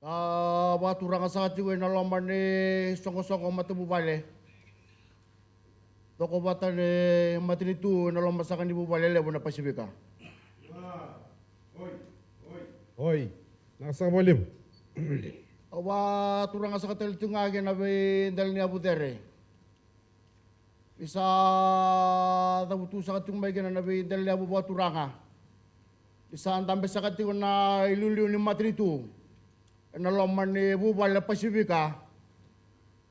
Waturanga sa katiwe na loman ni songko-songko matububale. Toko bata ni matinitu na loman sa kanibubale lewo na Pasifika. Oi, nasa bolim. Waturanga sa katalitungage na dal ni Abu Dere. Isa tabutu sa katung may gana na dal ni Abu Waturanga. Isa ang tambe sa katiwe na iluliw ni matinitu. Naloman ni bubal na Pasifika,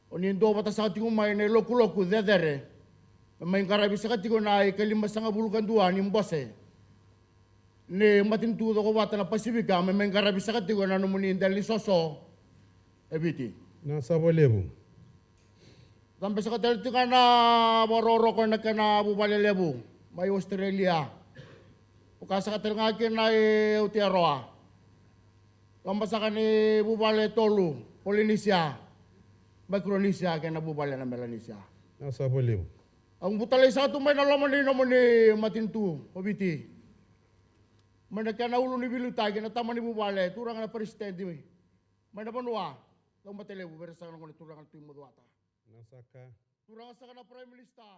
o nindo pata sa kating umay na loku-loku, dedere, may karabi sa kating na ikalimas nga bulukan duwa ni mbose. Ni matintudo ko bata na Pasifika, may karabi sa kating na numunin dahil ni Soso, ebiti. Nasa bolebu. Tampe sa kating ka na bororo ko na ka na bubal lebu, may Australia. O kasa kating nga akin na Aotearoa. Pambasakan ni bubale tolu, Polynesia, Micronesia, kaya na bubale na Melanesia. Nasa bolebu. Ang butalay sa ito may nalaman din naman ni Matintu, Pabiti. May nagkanaulo ni Bilutay, kaya natama ni bubale, turang na presidente. May napanua, lang matelebu, pero sa kanang turang na tuwing maduata. Nasa ka. Turang sa kanang Prime Minister.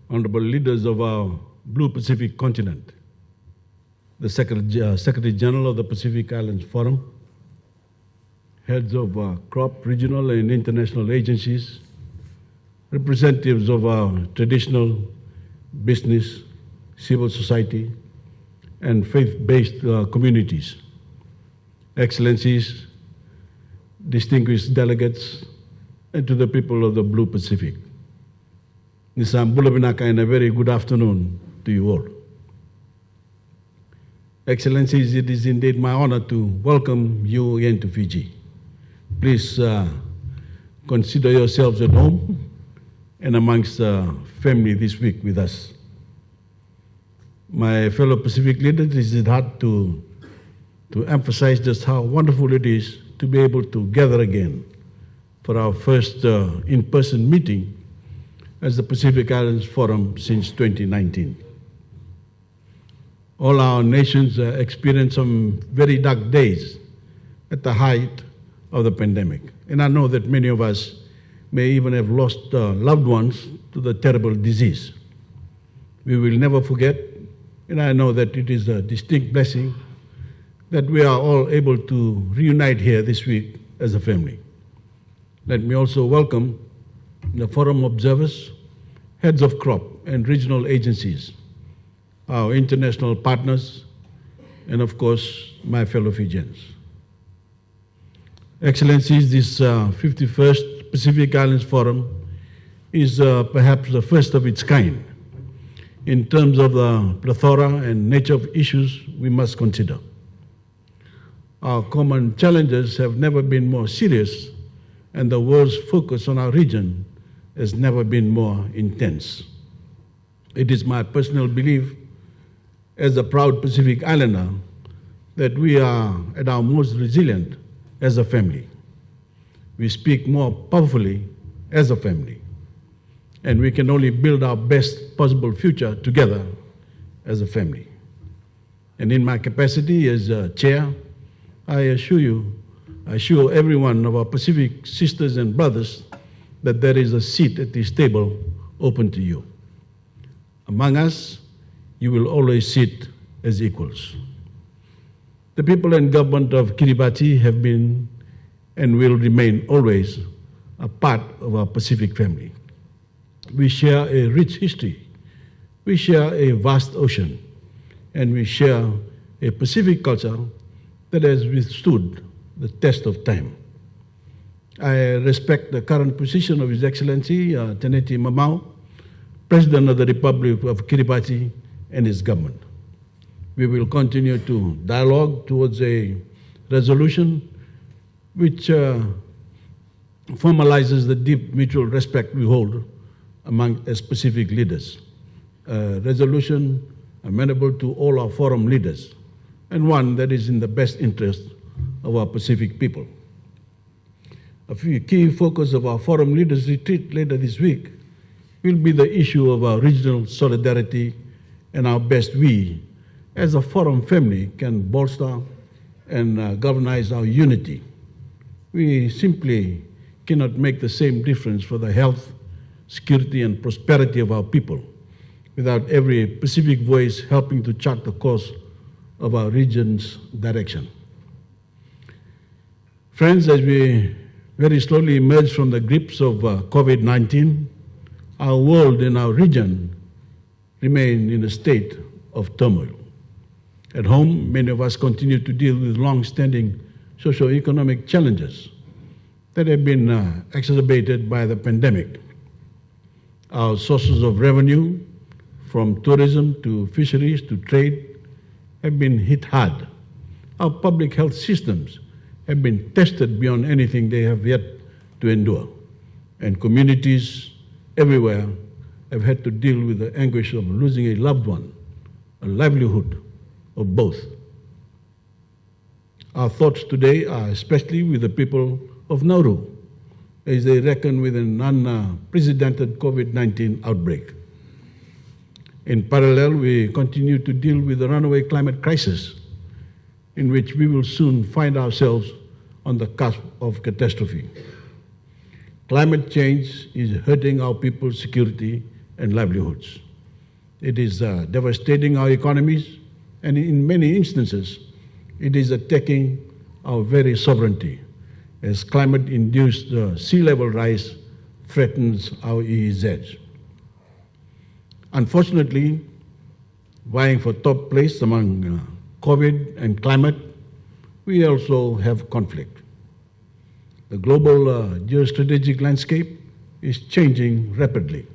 Honorable leaders of our Blue Pacific continent, the Secretary General of the Pacific Islands Forum, heads of crop, regional and international agencies, representatives of our traditional business, civil society, and faith-based communities, Excellencies, distinguished delegates, and to the people of the Blue Pacific. Nisam Bulabinaka, and a very good afternoon to you all. Excellencies, it is indeed my honor to welcome you again to Fiji. Please consider yourselves at home and amongst family this week with us. My fellow Pacific leaders, it is hard to emphasize just how wonderful it is to be able to gather again for our first in-person meeting as the Pacific Islands Forum since 2019. All our nations experienced some very dark days at the height of the pandemic. And I know that many of us may even have lost loved ones to the terrible disease. We will never forget, and I know that it is a distinct blessing that we are all able to reunite here this week as a family. Let me also welcome the forum observers, heads of crop and regional agencies, our international partners, and of course, my fellow Fijians. Excellencies, this 51st Pacific Islands Forum is perhaps the first of its kind in terms of the plethora and nature of issues we must consider. Our common challenges have never been more serious, and the world's focus on our region has never been more intense. It is my personal belief as a proud Pacific Islander that we are at our most resilient as a family. We speak more powerfully as a family. and we can only build our best possible future together as a family. And in my capacity as chair, I assure every one of our Pacific sisters and brothers that there is a seat at this table open to you. Among us, you will always sit as equals. The people and government of Kiribati have been and will remain always a part of our Pacific family. We share a rich history, we share a vast ocean, and we share a Pacific culture that has withstood the test of time. I respect the current position of His Excellency Teneti Mamau, President of the Republic of Kiribati, and his government. We will continue to dialogue towards a resolution which formalizes the deep mutual respect we hold among as Pacific leaders. A resolution amenable to all our forum leaders, and one that is in the best interest of our Pacific people. A few key focus of our forum leaders retreat later this week will be the issue of our regional solidarity and how best we, as a forum family, can bolster and galvanize our unity. We simply cannot make the same difference for the health, security, and prosperity of our people without every Pacific voice helping to chart the course of our region's direction. Friends, as we very slowly emerge from the grips of COVID-19, our world and our region remain in a state of turmoil. At home, many of us continue to deal with long-standing socio-economic challenges that have been exacerbated by the pandemic. Our sources of revenue, from tourism to fisheries to trade, have been hit hard. Our public health systems have been tested beyond anything they have yet to endure. And communities everywhere have had to deal with the anguish of losing a loved one, a livelihood, or both. Our thoughts today are especially with the people of Nauru as they reckon with an unprecedented COVID-19 outbreak. In parallel, we continue to deal with the runaway climate crisis, in which we will soon find ourselves on the cusp of catastrophe. Climate change is hurting our people's security and livelihoods. It is devastating our economies, and in many instances, it is attacking our very sovereignty, as climate-induced sea level rise threatens our EEZs. Unfortunately, vying for top place among COVID and climate, we also have conflict. The global geostrategic landscape is changing rapidly.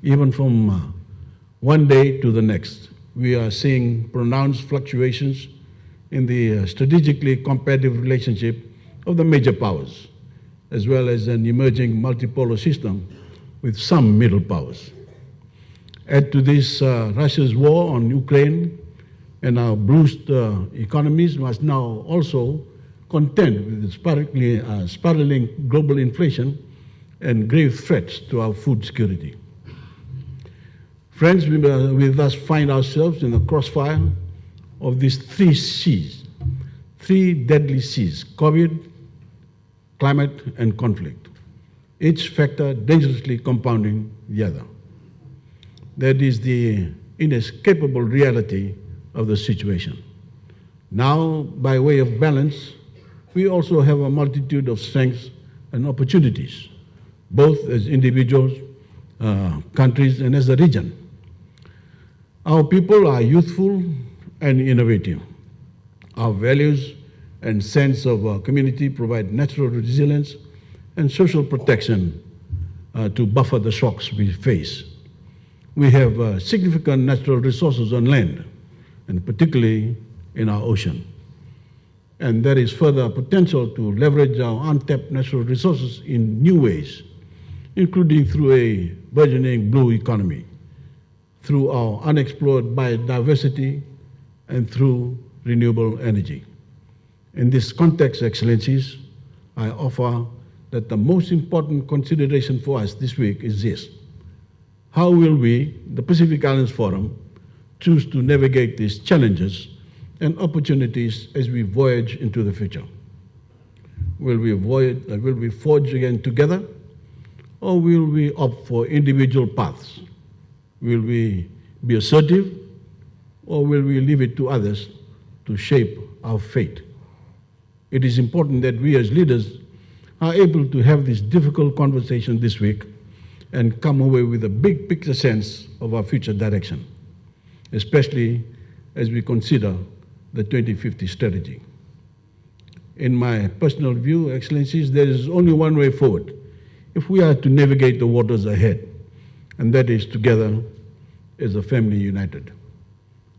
Even from one day to the next, we are seeing pronounced fluctuations in the strategically competitive relationship of the major powers, as well as an emerging multipolar system with some middle powers. Add to this Russia's war on Ukraine, and our bruised economies must now also contend with the spiraling global inflation and grave threats to our food security. Friends, we thus find ourselves in the crossfire of these three C's, three deadly C's: COVID, climate, and conflict, each factor dangerously compounding the other. That is the inescapable reality of the situation. Now, by way of balance, we also have a multitude of strengths and opportunities, both as individuals, countries, and as a region. Our people are youthful and innovative. Our values and sense of community provide natural resilience and social protection to buffer the shocks we face. We have significant natural resources on land, and particularly in our ocean. And there is further potential to leverage our untapped natural resources in new ways, including through a burgeoning blue economy, through our unexplored biodiversity, and through renewable energy. In this context, Excellencies, I offer that the most important consideration for us this week is this: How will we, the Pacific Islands Forum, choose to navigate these challenges and opportunities as we voyage into the future? Will we forge again together, or will we opt for individual paths? Will we be assertive, or will we leave it to others to shape our fate? It is important that we as leaders are able to have this difficult conversation this week and come away with a big picture sense of our future direction, especially as we consider the 2050 strategy. In my personal view, Excellencies, there is only one way forward if we are to navigate the waters ahead, and that is together as a family united.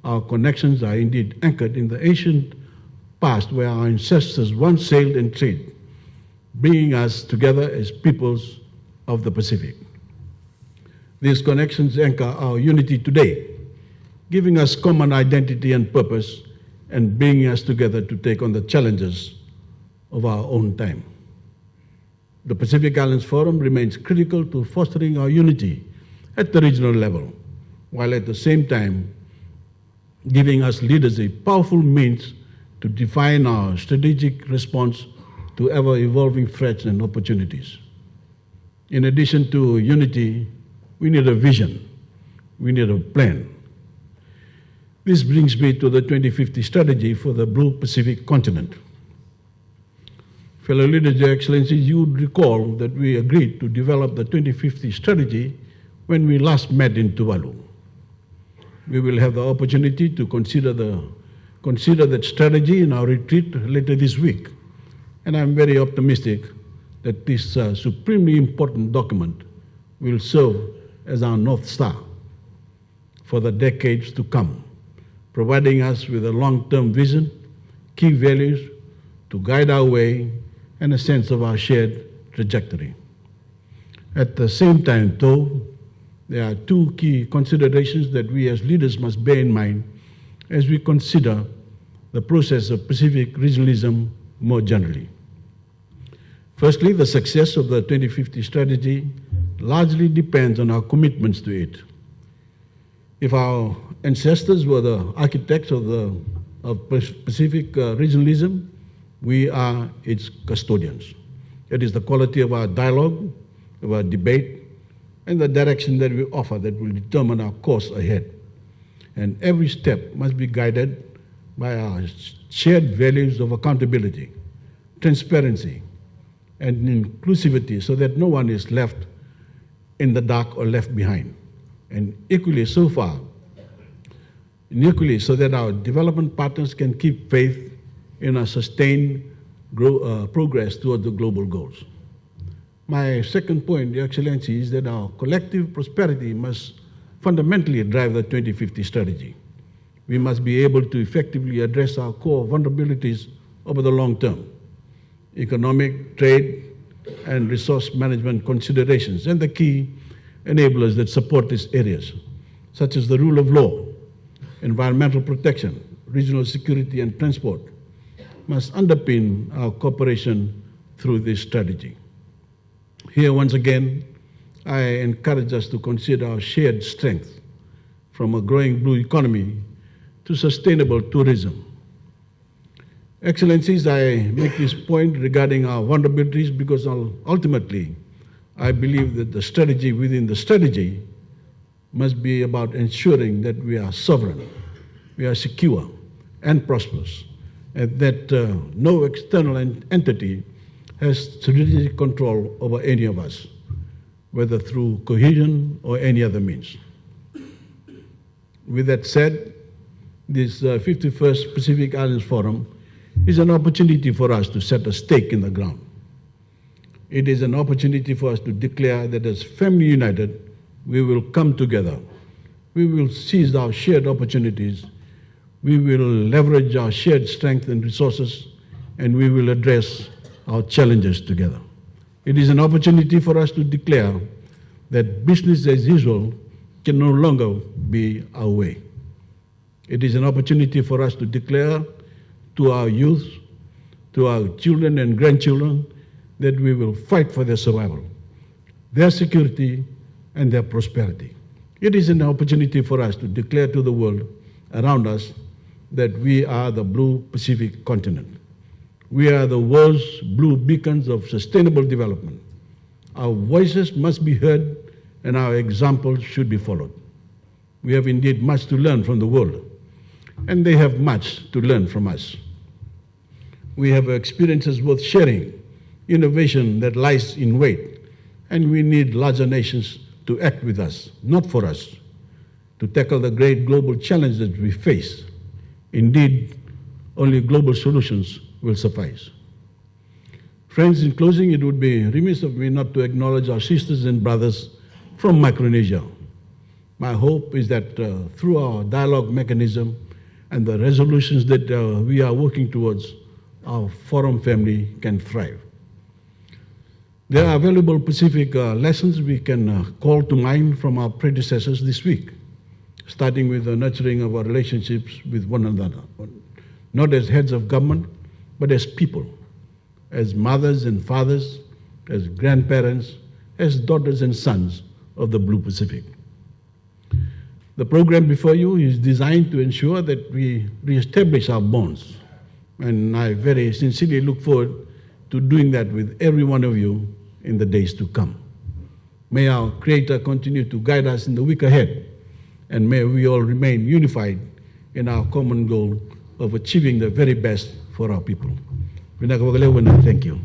Our connections are indeed anchored in the ancient past where our ancestors once sailed and traded, bringing us together as peoples of the Pacific. These connections anchor our unity today, giving us common identity and purpose and bringing us together to take on the challenges of our own time. The Pacific Islands Forum remains critical to fostering our unity at the regional level, while at the same time giving us leaders a powerful means to define our strategic response to ever-evolving threats and opportunities. In addition to unity, we need a vision, we need a plan. This brings me to the 2050 strategy for the Blue Pacific continent. Fellow leaders, Your Excellencies, you would recall that we agreed to develop the 2050 strategy when we last met in Tuvalu. We will have the opportunity to consider that strategy in our retreat later this week. And I'm very optimistic that this supremely important document will serve as our North Star for the decades to come, providing us with a long-term vision, key values to guide our way, and a sense of our shared trajectory. At the same time, though, there are two key considerations that we as leaders must bear in mind as we consider the process of Pacific regionalism more generally. Firstly, the success of the 2050 strategy largely depends on our commitments to it. If our ancestors were the architects of Pacific regionalism, we are its custodians. It is the quality of our dialogue, of our debate, and the direction that we offer that will determine our course ahead. And every step must be guided by our shared values of accountability, transparency, and inclusivity so that no one is left in the dark or left behind. And equally so that our development partners can keep faith in our sustained progress toward the global goals. My second point, Your Excellency, is that our collective prosperity must fundamentally drive the 2050 strategy. We must be able to effectively address our core vulnerabilities over the long term: economic, trade, and resource management considerations, and the key enablers that support these areas, such as the rule of law, environmental protection, regional security, and transport, must underpin our cooperation through this strategy. Here, once again, I encourage us to consider our shared strength, from a growing blue economy to sustainable tourism. Excellencies, I make this point regarding our vulnerabilities because ultimately, I believe that the strategy within the strategy must be about ensuring that we are sovereign, we are secure and prosperous, and that no external entity has strategic control over any of us, whether through cohesion or any other means. With that said, this 51st Pacific Islands Forum is an opportunity for us to set a stake in the ground. It is an opportunity for us to declare that as family united, we will come together. We will seize our shared opportunities. We will leverage our shared strength and resources, and we will address our challenges together. It is an opportunity for us to declare that business as usual can no longer be our way. It is an opportunity for us to declare to our youth, to our children and grandchildren, that we will fight for their survival, their security, and their prosperity. It is an opportunity for us to declare to the world around us that we are the blue Pacific continent. We are the world's blue beacons of sustainable development. Our voices must be heard and our examples should be followed. We have indeed much to learn from the world, and they have much to learn from us. We have experiences worth sharing, innovation that lies in wait, and we need larger nations to act with us, not for us, to tackle the great global challenges that we face. Indeed, only global solutions will suffice. Friends, in closing, it would be remiss of me not to acknowledge our sisters and brothers from Micronesia. My hope is that through our dialogue mechanism and the resolutions that we are working towards, our forum family can thrive. There are valuable Pacific lessons we can call to mind from our predecessors this week, starting with the nurturing of our relationships with one another, not as heads of government, but as people, as mothers and fathers, as grandparents, as daughters and sons of the Blue Pacific. The program before you is designed to ensure that we reestablish our bonds, and I very sincerely look forward to doing that with every one of you in the days to come. May our Creator continue to guide us in the week ahead, and may we all remain unified in our common goal of achieving the very best for our people. Thank you.